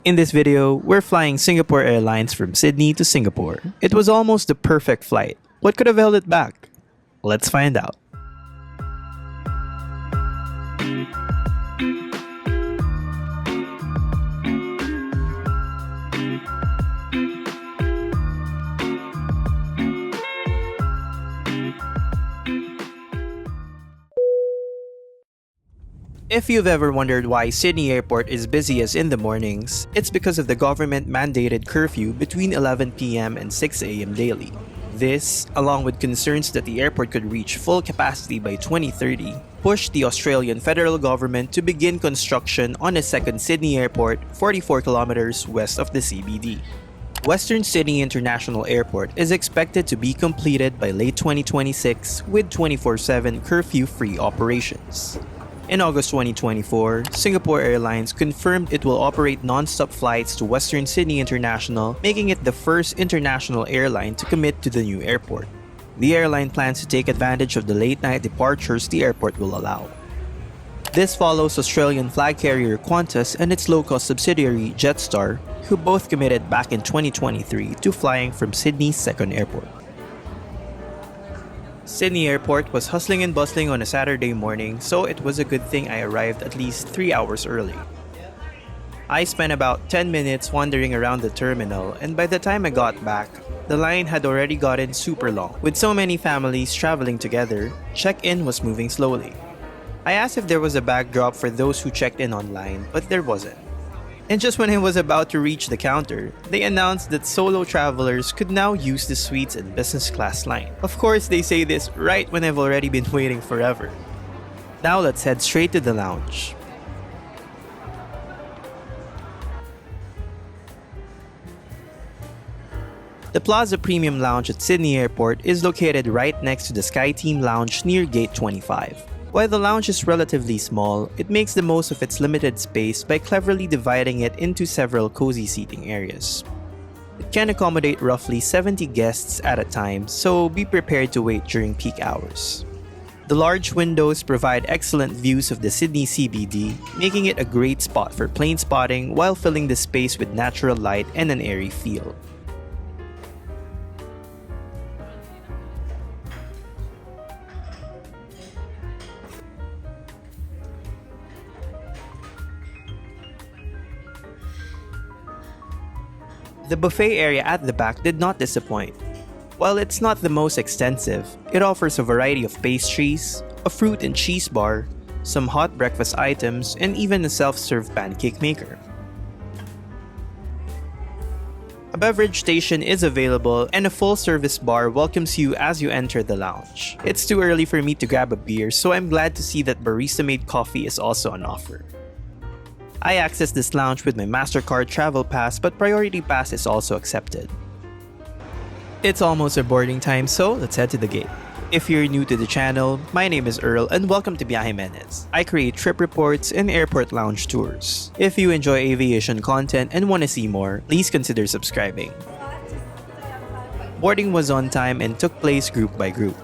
In this video, we're flying Singapore Airlines from Sydney to Singapore. It was almost the perfect flight. What could have held it back? Let's find out. If you've ever wondered why Sydney Airport is busiest in the mornings, it's because of the government-mandated curfew between 11 p.m. and 6 a.m. daily. This, along with concerns that the airport could reach full capacity by 2030, pushed the Australian federal government to begin construction on a second Sydney airport 44 kilometers west of the CBD. Western Sydney International Airport is expected to be completed by late 2026 with 24/7 curfew-free operations. In August 2024, Singapore Airlines confirmed it will operate non-stop flights to Western Sydney International, making it the first international airline to commit to the new airport. The airline plans to take advantage of the late-night departures the airport will allow. This follows Australian flag carrier Qantas and its low-cost subsidiary Jetstar, who both committed back in 2023 to flying from Sydney's second airport. Sydney Airport was hustling and bustling on a Saturday morning, so it was a good thing I arrived at least 3 hours early. I spent about 10 minutes wandering around the terminal, and by the time I got back, the line had already gotten super long. With so many families traveling together, check-in was moving slowly. I asked if there was a bag drop for those who checked in online, but there wasn't. And just when I was about to reach the counter, they announced that solo travelers could now use the suites and business class line. Of course, they say this right when I've already been waiting forever. Now let's head straight to the lounge. The Plaza Premium Lounge at Sydney Airport is located right next to the SkyTeam Lounge near Gate 25. While the lounge is relatively small, it makes the most of its limited space by cleverly dividing it into several cozy seating areas. It can accommodate roughly 70 guests at a time, so be prepared to wait during peak hours. The large windows provide excellent views of the Sydney CBD, making it a great spot for plane spotting while filling the space with natural light and an airy feel. The buffet area at the back did not disappoint. While it's not the most extensive, it offers a variety of pastries, a fruit and cheese bar, some hot breakfast items, and even a self-serve pancake maker. A beverage station is available and a full-service bar welcomes you as you enter the lounge. It's too early for me to grab a beer, so I'm glad to see that barista-made coffee is also on offer. I accessed this lounge with my MasterCard Travel Pass, but Priority Pass is also accepted. It's almost our boarding time, so let's head to the gate. If you're new to the channel, my name is Earl and welcome to Biyahe Minutes. I create trip reports and airport lounge tours. If you enjoy aviation content and want to see more, please consider subscribing. Boarding was on time and took place group by group.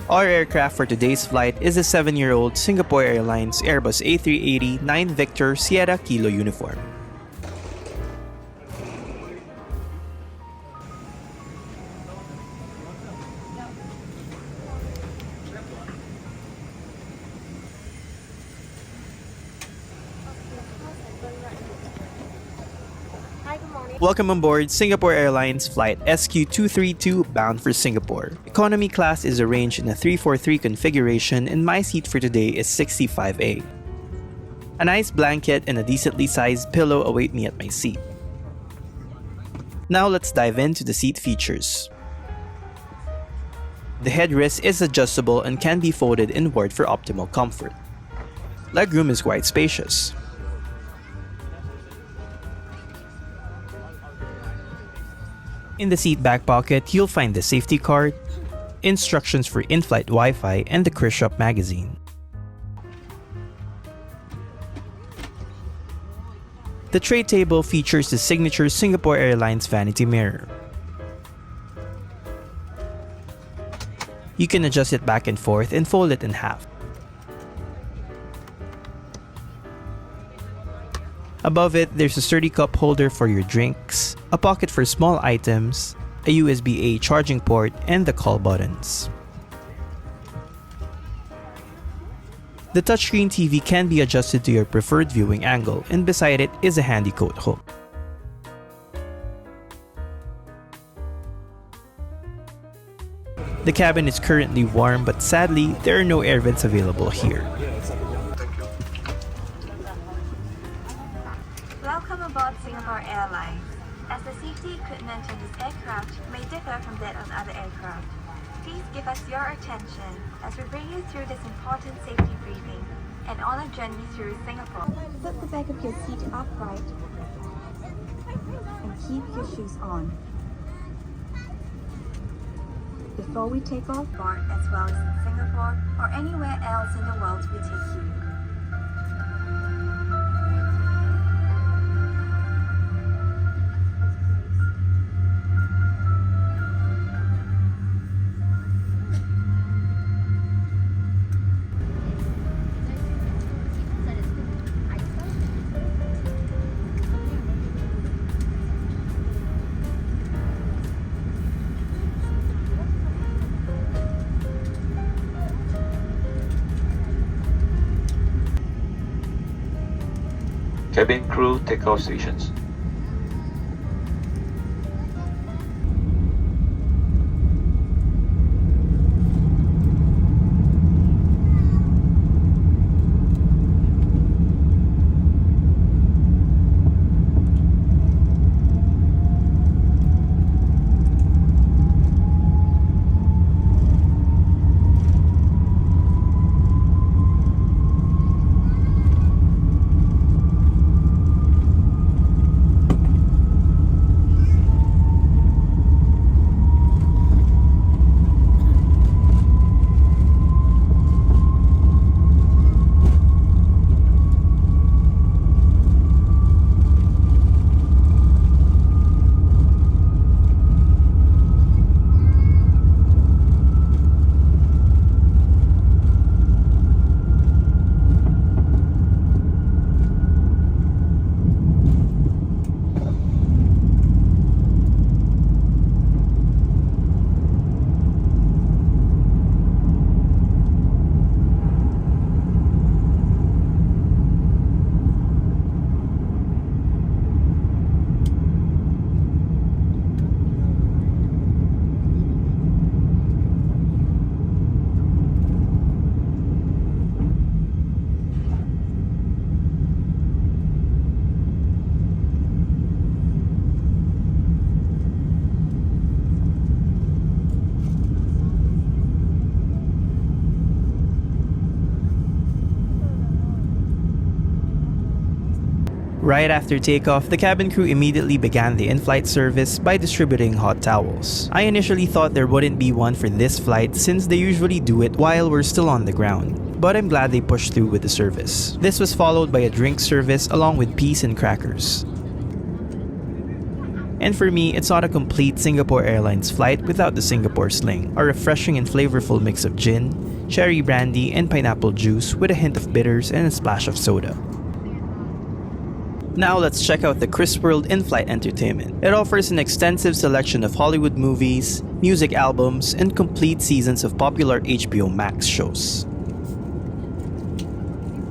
Our aircraft for today's flight is a 7-year-old Singapore Airlines Airbus A380 9 Victor Sierra Kilo uniform. Welcome on board Singapore Airlines Flight SQ232 bound for Singapore. Economy class is arranged in a 343 configuration and my seat for today is 65A. A nice blanket and a decently sized pillow await me at my seat. Now let's dive into the seat features. The headrest is adjustable and can be folded inward for optimal comfort. Legroom is quite spacious. In the seat back pocket, you'll find the safety card, instructions for in-flight Wi-Fi, and the Chris Shop magazine. The tray table features the signature Singapore Airlines vanity mirror. You can adjust it back and forth and fold it in half. Above it, there's a sturdy cup holder for your drinks, a pocket for small items, a USB-A charging port, and the call buttons. The touchscreen TV can be adjusted to your preferred viewing angle, and beside it is a handy coat hook. The cabin is currently warm, but sadly, there are no air vents available here. Welcome aboard Singapore Airlines. As the safety equipment on this aircraft may differ from that on other aircraft, please give us your attention as we bring you through this important safety briefing and on a journey through Singapore. Put the back of your seat upright and keep your shoes on. Before we take off, as well as in Singapore or anywhere else in the world we take you. Cabin crew takeoff stations. Right after takeoff, the cabin crew immediately began the in-flight service by distributing hot towels. I initially thought there wouldn't be one for this flight since they usually do it while we're still on the ground, but I'm glad they pushed through with the service. This was followed by a drink service along with peas and crackers. And for me, it's not a complete Singapore Airlines flight without the Singapore Sling, a refreshing and flavorful mix of gin, cherry brandy, and pineapple juice with a hint of bitters and a splash of soda. Now let's check out the Chris World Inflight Entertainment. It offers an extensive selection of Hollywood movies, music albums, and complete seasons of popular HBO Max shows.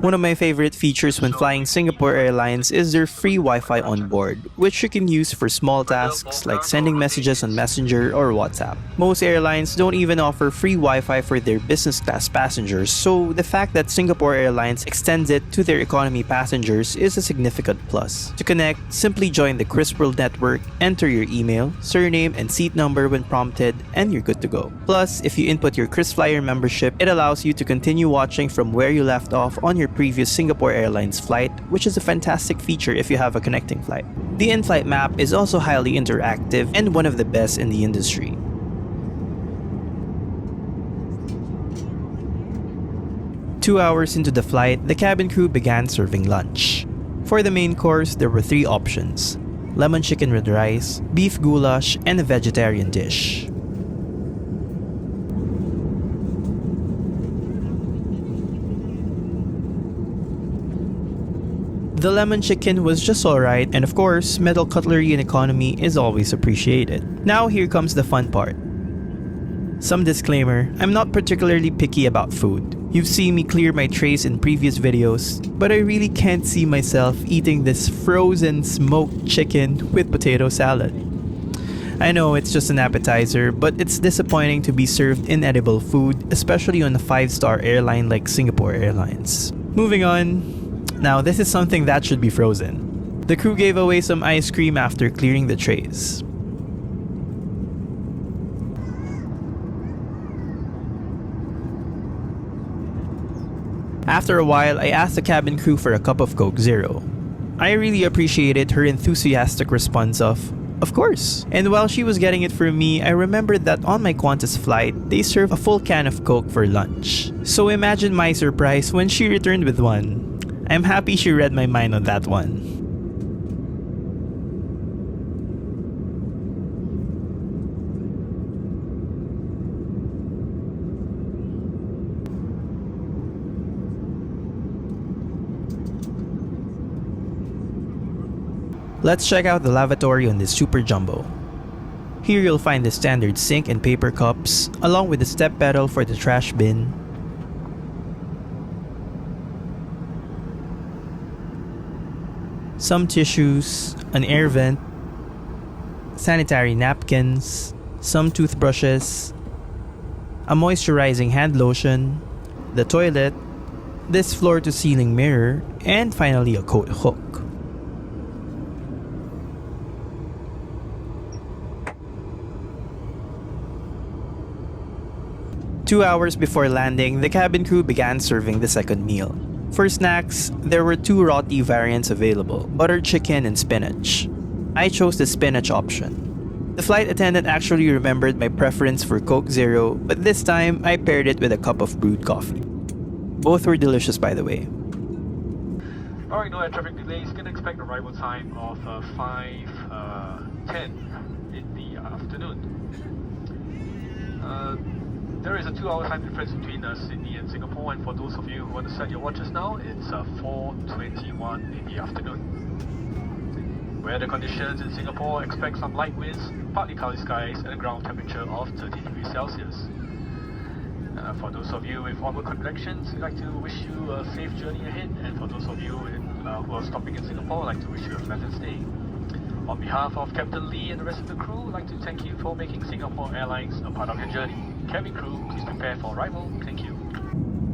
One of my favorite features when flying Singapore Airlines is their free Wi-Fi on board, which you can use for small tasks like sending messages on Messenger or WhatsApp. Most airlines don't even offer free Wi-Fi for their business class passengers, so the fact that Singapore Airlines extends it to their economy passengers is a significant plus. To connect, simply join the Chris World network, enter your email, surname, and seat number when prompted, and you're good to go. Plus, if you input your KrisFlyer membership, it allows you to continue watching from where you left off on your previous Singapore Airlines flight, which is a fantastic feature if you have a connecting flight. The in-flight map is also highly interactive and one of the best in the industry. Two hours into the flight, the cabin crew began serving lunch. For the main course, there were three options: lemon chicken with rice, beef goulash, and a vegetarian dish. The lemon chicken was just alright, and of course, metal cutlery in economy is always appreciated. Now here comes the fun part. Some disclaimer, I'm not particularly picky about food. You've seen me clear my trays in previous videos, but I really can't see myself eating this frozen smoked chicken with potato salad. I know it's just an appetizer, but it's disappointing to be served inedible food, especially on a 5-star airline like Singapore Airlines. Moving on. Now this is something that should be frozen. The crew gave away some ice cream after clearing the trays. After a while, I asked the cabin crew for a cup of Coke Zero. I really appreciated her enthusiastic response of course. And while she was getting it for me, I remembered that on my Qantas flight, they serve a full can of Coke for lunch. So imagine my surprise when she returned with one. I'm happy she read my mind on that one. Let's check out the lavatory on this Super Jumbo. Here you'll find the standard sink and paper cups, along with the step pedal for the trash bin. Some tissues, an air vent, sanitary napkins, some toothbrushes, a moisturizing hand lotion, the toilet, this floor-to-ceiling mirror, and finally a coat hook. Two hours before landing, the cabin crew began serving the second meal. For snacks, there were two roti variants available, buttered chicken and spinach. I chose the spinach option. The flight attendant actually remembered my preference for Coke Zero, but this time I paired it with a cup of brewed coffee. Both were delicious, by the way. Alright, no air traffic delays. Can expect arrival time of 5:10 in the afternoon. There is a 2-hour time difference between Sydney and Singapore, and for those of you who want to set your watches now, it's 4:21 in the afternoon. Weather conditions in Singapore: expect some light winds, partly cloudy skies, and a ground temperature of 30 degrees Celsius. For those of you with onward connections, we'd like to wish you a safe journey ahead, and for those of you who are stopping in Singapore, I'd like to wish you a pleasant stay. On behalf of Captain Lee and the rest of the crew, I'd like to thank you for making Singapore Airlines a part of your journey. Cabin crew, please prepare for arrival. Thank you.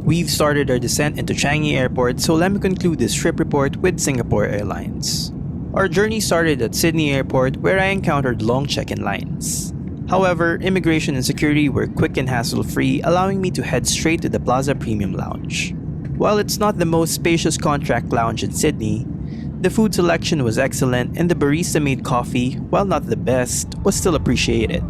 We've started our descent into Changi Airport, so let me conclude this trip report with Singapore Airlines. Our journey started at Sydney Airport, where I encountered long check-in lines. However, immigration and security were quick and hassle-free, allowing me to head straight to the Plaza Premium Lounge. While it's not the most spacious contract lounge in Sydney, the food selection was excellent and the barista-made coffee, while not the best, was still appreciated.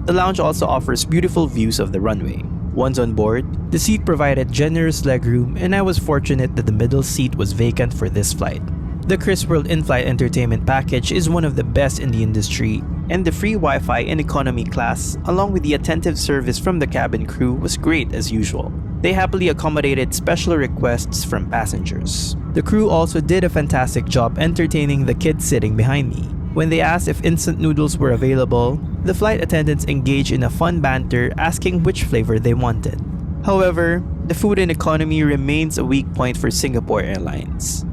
The lounge also offers beautiful views of the runway. Once on board, the seat provided generous legroom, and I was fortunate that the middle seat was vacant for this flight. The Chris World Inflight Entertainment package is one of the best in the industry, and the free Wi-Fi in economy class, along with the attentive service from the cabin crew, was great as usual. They happily accommodated special requests from passengers. The crew also did a fantastic job entertaining the kids sitting behind me. When they asked if instant noodles were available, the flight attendants engaged in a fun banter asking which flavor they wanted. However, the food in economy remains a weak point for Singapore Airlines.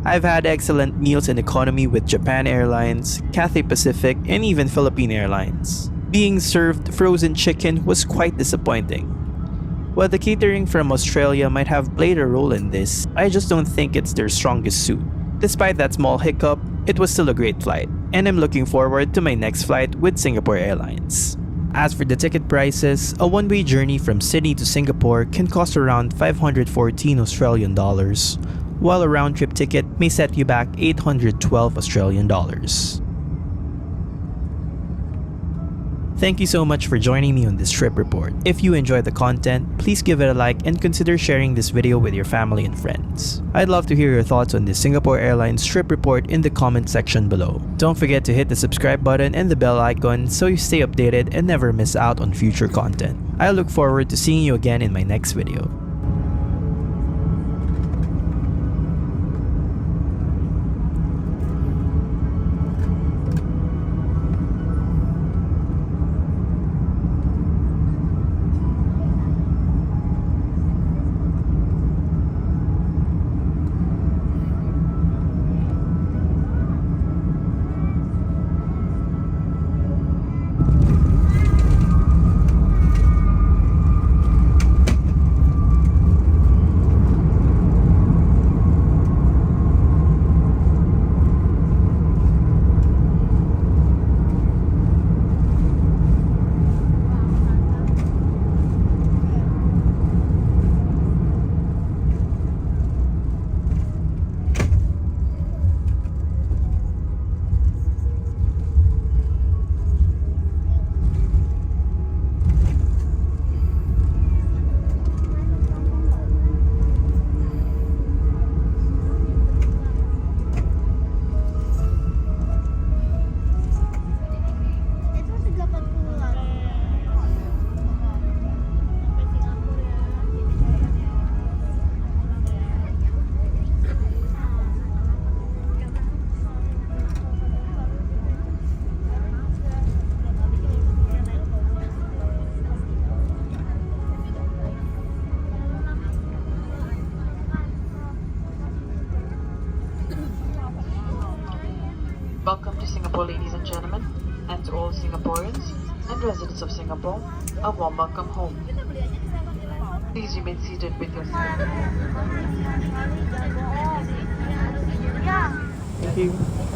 I've had excellent meals in economy with Japan Airlines, Cathay Pacific, and even Philippine Airlines. Being served frozen chicken was quite disappointing. While the catering from Australia might have played a role in this, I just don't think it's their strongest suit. Despite that small hiccup, it was still a great flight, and I'm looking forward to my next flight with Singapore Airlines. As for the ticket prices, a one-way journey from Sydney to Singapore can cost around 514 Australian dollars, while a round-trip ticket may set you back 812 Australian dollars. Thank you so much for joining me on this trip report. If you enjoyed the content, please give it a like and consider sharing this video with your family and friends. I'd love to hear your thoughts on this Singapore Airlines trip report in the comment section below. Don't forget to hit the subscribe button and the bell icon so you stay updated and never miss out on future content. I look forward to seeing you again in my next video. Welcome to Singapore, ladies and gentlemen, and to all Singaporeans and residents of Singapore, a warm welcome home. Please remain seated with your Thank you.